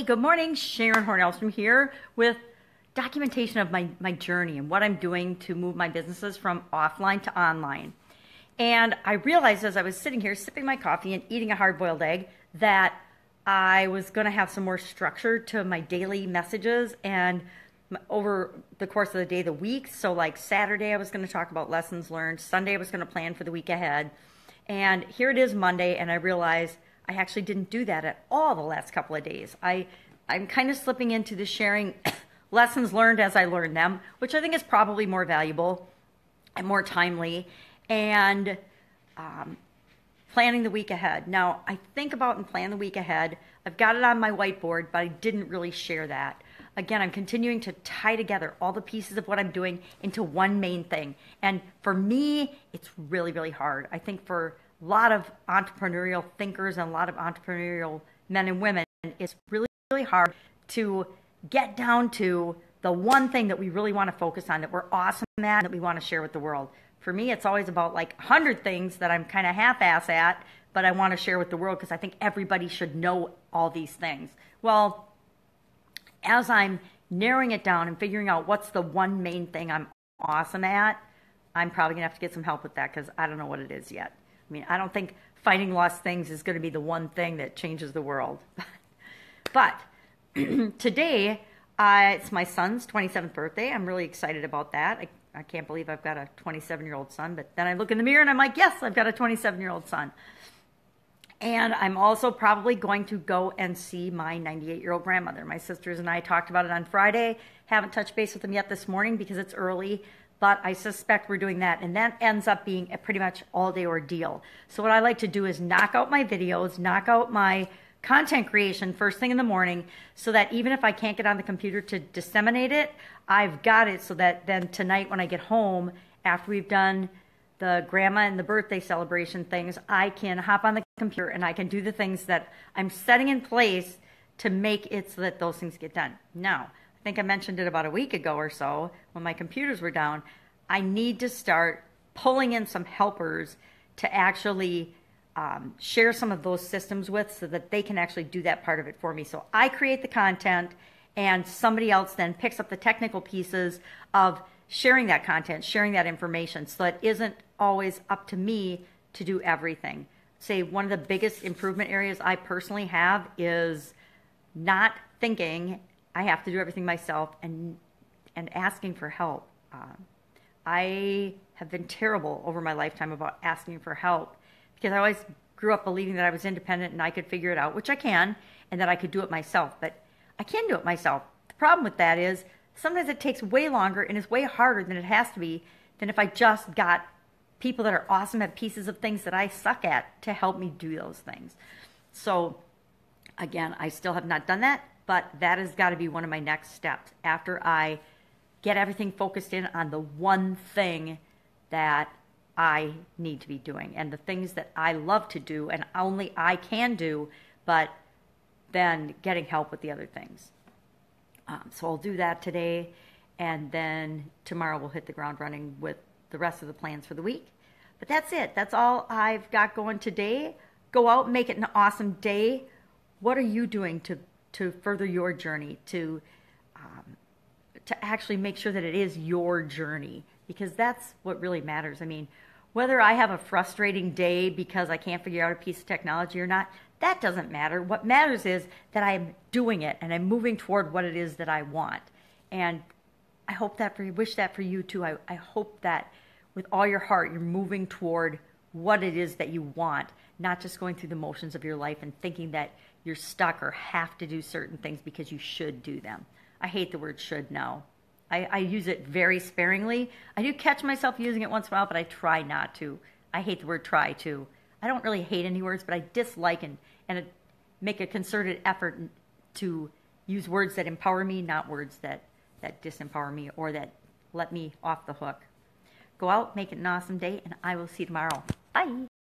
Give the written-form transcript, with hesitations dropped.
good morning. Sharon Horne-Ellstrom here with documentation of my journey and what I'm doing to move my businesses from offline to online. And I realized as I was sitting here sipping my coffee and eating a hard-boiled egg that I was going to have some more structure to my daily messages and over the course of the day, the week. So like Saturday, I was going to talk about lessons learned. Sunday, I was going to plan for the week ahead. And here it is Monday, and I realized I actually didn't do that at all the last couple of days. I'm kind of slipping into the sharing lessons learned as I learn them, which I think is probably more valuable and more timely, and planning the week ahead. Now, I think about and plan the week ahead. I've got it on my whiteboard, but I didn't really share that. Again, I'm continuing to tie together all the pieces of what I'm doing into one main thing. And for me, it's really, really hard. I think for a lot of entrepreneurial thinkers and a lot of entrepreneurial men and women, it's really, really hard to get down to the one thing that we really want to focus on, that we're awesome at, that we want to share with the world. For me, it's always about like 100 things that I'm kind of half-ass at, but I want to share with the world because I think everybody should know all these things. Well, as I'm narrowing it down and figuring out what's the one main thing I'm awesome at, I'm probably going to have to get some help with that because I don't know what it is yet. I mean, I don't think finding lost things is going to be the one thing that changes the world. But today, it's my son's 27th birthday. I'm really excited about that. I can't believe I've got a 27-year-old son, but then I look in the mirror and I'm like, yes, I've got a 27-year-old son. And I'm also probably going to go and see my 98-year-old grandmother. My sisters and I talked about it on Friday. Haven't touched base with them yet this morning because it's early, but I suspect we're doing that. And that ends up being a pretty much all-day ordeal. So what I like to do is knock out my videos, knock out my content creation first thing in the morning so that even if I can't get on the computer to disseminate it, I've got it so that then tonight when I get home, after we've done the grandma and the birthday celebration things, I can hop on the computer and I can do the things that I'm setting in place to make it so that those things get done. Now, I think I mentioned it about a week ago or so when my computers were down. I need to start pulling in some helpers to actually share some of those systems with so that they can actually do that part of it for me. So I create the content and somebody else then picks up the technical pieces of sharing that content, sharing that information, so it isn't always up to me to do everything. Say one of the biggest improvement areas I personally have is not thinking I have to do everything myself and asking for help. I have been terrible over my lifetime about asking for help because I always grew up believing that I was independent and I could figure it out, which I can, and that I could do it myself, but I can do it myself. The problem with that is sometimes it takes way longer and is way harder than it has to be than if I just got people that are awesome at pieces of things that I suck at to help me do those things. So again, I still have not done that, but that has got to be one of my next steps after I get everything focused in on the one thing that I need to be doing and the things that I love to do and only I can do, but then getting help with the other things. So I'll do that today, and then tomorrow we'll hit the ground running with the rest of the plans for the week. But that's it. That's all I've got going today. Go out and make it an awesome day. What are you doing to further your journey, to actually make sure that it is your journey? Because that's what really matters. I mean, whether I have a frustrating day because I can't figure out a piece of technology or not, that doesn't matter. What matters is that I'm doing it and I'm moving toward what it is that I want. And I hope that wish that for you too. I hope that with all your heart, you're moving toward what it is that you want, not just going through the motions of your life and thinking that you're stuck or have to do certain things because you should do them. I hate the word should now. I use it very sparingly. I do catch myself using it once in a while, but I try not to. I hate the word try too. I don't really hate any words, but I dislike and make a concerted effort to use words that empower me, not words that disempower me or that let me off the hook. Go out, make it an awesome day, and I will see you tomorrow. Bye.